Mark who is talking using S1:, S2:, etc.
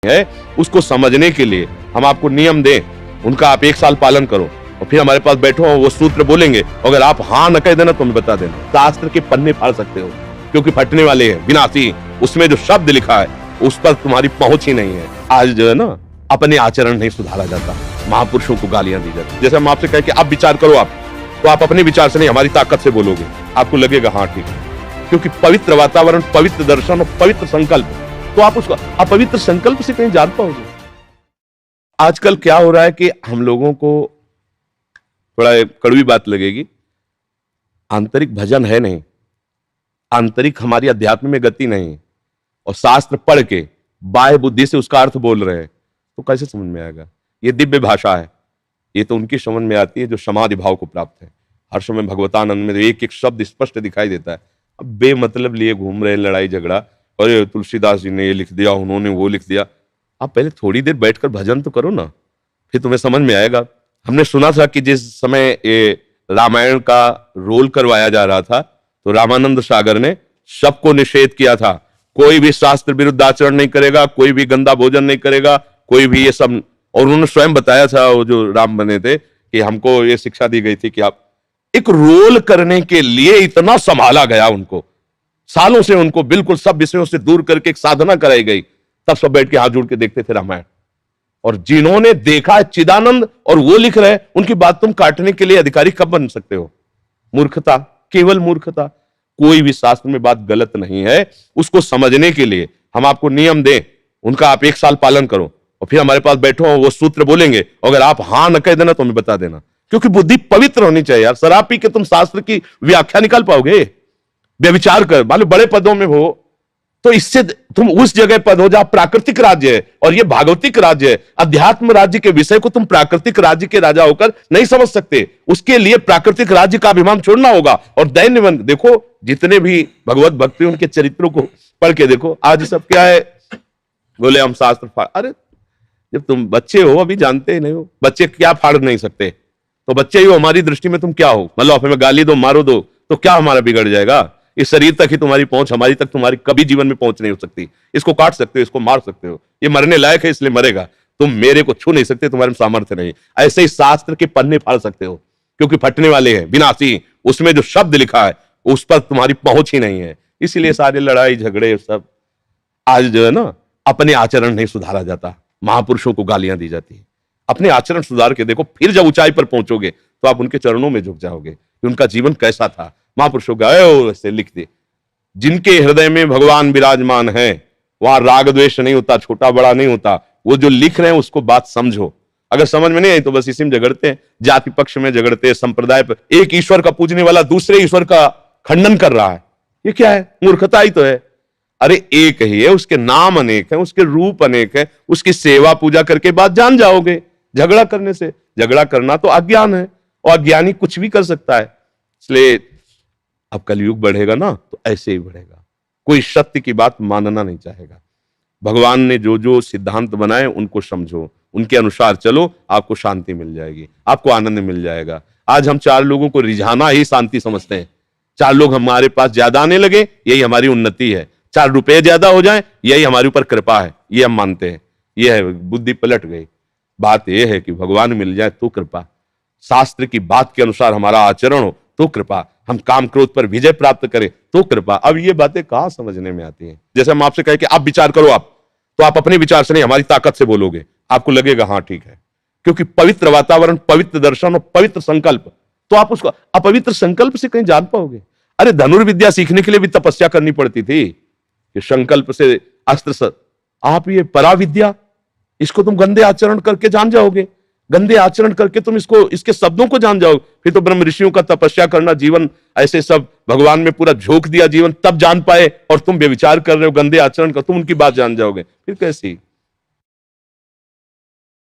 S1: है, उसको समझने के लिए हम आपको नियम दें, उनका आप 1 साल पालन करो और फिर हमारे पास बैठो, वो सूत्र बोलेंगे, अगर आप हाँ न कह देना तो हमें बता देना। शास्त्र के पन्ने फाड़ सकते हो क्योंकि फटने वाले हैं, विनाशी। उसमें जो शब्द लिखा है उस पर तुम्हारी पहुंच ही नहीं है। आज जो है ना, अपने आचरण नहीं सुधारा जाता, महापुरुषों को गालियां दी जाती। जैसे हम आपसे कहें कि आप विचार करो, आप तो आप अपने विचार से नहीं, हमारी ताकत से बोलोगे, आपको लगेगा हाँ ठीक है। क्योंकि पवित्र वातावरण, पवित्र दर्शन और पवित्र संकल्प, तो आप उसको अपवित्र संकल्प से कहीं जान पाओगे। आजकल क्या हो रहा है कि हम लोगों को थोड़ा कड़वी बात लगेगी, आंतरिक भजन है नहीं, आंतरिक हमारी अध्यात्म में गति नहीं, और शास्त्र पढ़ के बाह्य बुद्धि से उसका अर्थ बोल रहे हैं, तो कैसे समझ में आएगा? ये दिव्य भाषा है, ये तो उनकी समझ में आती है जो समाधि भाव को प्राप्त है। हर समय भगवतानंद में एक एक शब्द स्पष्ट दिखाई देता है। अब बेमतलब लिए घूम रहे हैं, लड़ाई झगड़ा, अरे तुलसीदास जी ने ये लिख दिया, उन्होंने वो लिख दिया। आप पहले थोड़ी देर बैठकर भजन तो करो ना, फिर तुम्हें समझ में आएगा। हमने सुना था कि जिस समय ये रामायण का रोल करवाया जा रहा था, तो रामानंद सागर ने सबको निषेध किया था, कोई भी शास्त्र विरुद्ध आचरण नहीं करेगा, कोई भी गंदा भोजन नहीं करेगा, कोई भी ये सब। और उन्होंने स्वयं बताया था, वो जो राम बने थे, कि हमको ये शिक्षा दी गई थी कि आप एक रोल करने के लिए इतना संभाला गया उनको, सालों से उनको बिल्कुल सब विषयों से दूर करके एक साधना कराई गई, तब सब बैठ के हाथ जोड़ के देखते थे रामायण। और जिन्होंने देखा चिदानंद और वो लिख रहे, उनकी बात तुम काटने के लिए अधिकारी कब बन सकते हो? मूर्खता, केवल मूर्खता। कोई भी शास्त्र में बात गलत नहीं है, उसको समझने के लिए हम आपको नियम दें, उनका आप 1 साल पालन करो और फिर हमारे पास बैठो, वो सूत्र बोलेंगे, अगर आप हाँ न कह देना तो हमें बता देना। क्योंकि बुद्धि पवित्र होनी चाहिए यार। शराब पी के तुम शास्त्र की व्याख्या निकाल पाओगे? व्यभिचार कर, मान लो बड़े पदों में हो, तो इससे तुम उस जगह पद हो जहां प्राकृतिक राज्य है और ये भागवतिक राज्य है। अध्यात्म राज्य के विषय को तुम प्राकृतिक राज्य के राजा होकर नहीं समझ सकते। उसके लिए प्राकृतिक राज्य का अभिमान छोड़ना होगा। और दैन्यवन देखो, जितने भी भगवत भक्ति उनके चरित्रों को पढ़ के देखो, आज सब क्या है, बोले हम शास्त्र अरे जब तुम बच्चे हो, अभी जानते ही नहीं हो, बच्चे क्या फाड़ नहीं सकते, तो बच्चे ही हो, हमारी दृष्टि में तुम क्या हो? मतलब हमें गाली दो, मारो दो, तो क्या हमारा बिगड़ जाएगा? इस शरीर तक ही तुम्हारी पहुंच, हमारी तक तुम्हारी कभी जीवन में पहुंच नहीं हो सकती। इसको काट सकते हो, इसको मार सकते हो, ये मरने लायक है इसलिए मरेगा, तुम मेरे को छू नहीं सकते, तुम्हारे में सामर्थ्य नहीं। ऐसे ही शास्त्र के पन्ने फाड़ सकते हो क्योंकि फटने वाले हैं, विनाशी। उसमें जो शब्द लिखा है उस पर तुम्हारी पहुंच ही नहीं है। इसलिए सारे लड़ाई झगड़े सब। आज जो है ना, अपने आचरण नहीं सुधारा जाता, महापुरुषों को गालियां दी जाती है। अपने आचरण सुधार के देखो, फिर जब ऊंचाई पर पहुंचोगे तो आप उनके चरणों में झुक जाओगे कि उनका जीवन कैसा था। महापुरुषों का ऐसे लिख दे, जिनके हृदय में भगवान विराजमान है वहां राग द्वेष नहीं होता, छोटा बड़ा नहीं होता। वो जो लिख रहे हैं उसको बात समझो। अगर समझ में नहीं आई तो बस इसी में झगड़ते हैं, जाति पक्ष में झगड़ते हैं, संप्रदाय पर। एक ईश्वर का पूजने वाला दूसरे ईश्वर का खंडन कर रहा है, ये क्या है? मूर्खता ही तो है। अरे एक ही है, उसके नाम अनेक है, उसके रूप अनेक है, उसकी सेवा पूजा करके बात जान जाओगे। झगड़ा करने से, झगड़ा करना तो अज्ञान है, और अज्ञानी कुछ भी कर सकता है। इसलिए अब कलयुग बढ़ेगा ना, तो ऐसे ही बढ़ेगा। कोई सत्य की बात मानना नहीं चाहेगा। भगवान ने जो जो सिद्धांत बनाए उनको समझो, उनके अनुसार चलो, आपको शांति मिल जाएगी, आपको आनंद मिल जाएगा। आज हम 4 लोगों को रिझाना ही शांति समझते हैं। 4 लोग हमारे पास ज्यादा आने लगे, यही हमारी उन्नति है। 4 रुपए ज्यादा हो जाए, यही हमारे ऊपर कृपा है, ये हम मानते हैं। ये है, बुद्धि पलट गई। बात यह है कि भगवान मिल जाए तो कृपा, शास्त्र की बात के अनुसार हमारा आचरण हो तो कृपा, हम काम क्रोध पर विजय प्राप्त करें तो कृपा। अब ये बातें कहां समझने में आती हैं? जैसे हम आपसे कहें कि आप विचार करो, आप तो आप अपने विचार से नहीं, हमारी ताकत से बोलोगे, आपको लगेगा हाँ ठीक है। क्योंकि पवित्र वातावरण, पवित्र दर्शन और पवित्र संकल्प, तो आप उसको अपवित्र संकल्प से कहीं जान पाओगे? अरे धनुर्विद्या सीखने के लिए भी तपस्या करनी पड़ती थी कि संकल्प से अस्त्र आप ये पराविद्या, इसको तुम गंदे आचरण करके जान जाओगे, गंदे आचरण करके तुम इसको, इसके शब्दों को जान जाओगे। फिर तो ब्रह्म ऋषियों का तपस्या करना, जीवन ऐसे सब भगवान में पूरा झोंक दिया जीवन, तब जान पाए। और तुम व्यभिचार कर रहे हो, गंदे आचरण कर, तुम उनकी बात जान जाओगे, फिर कैसी?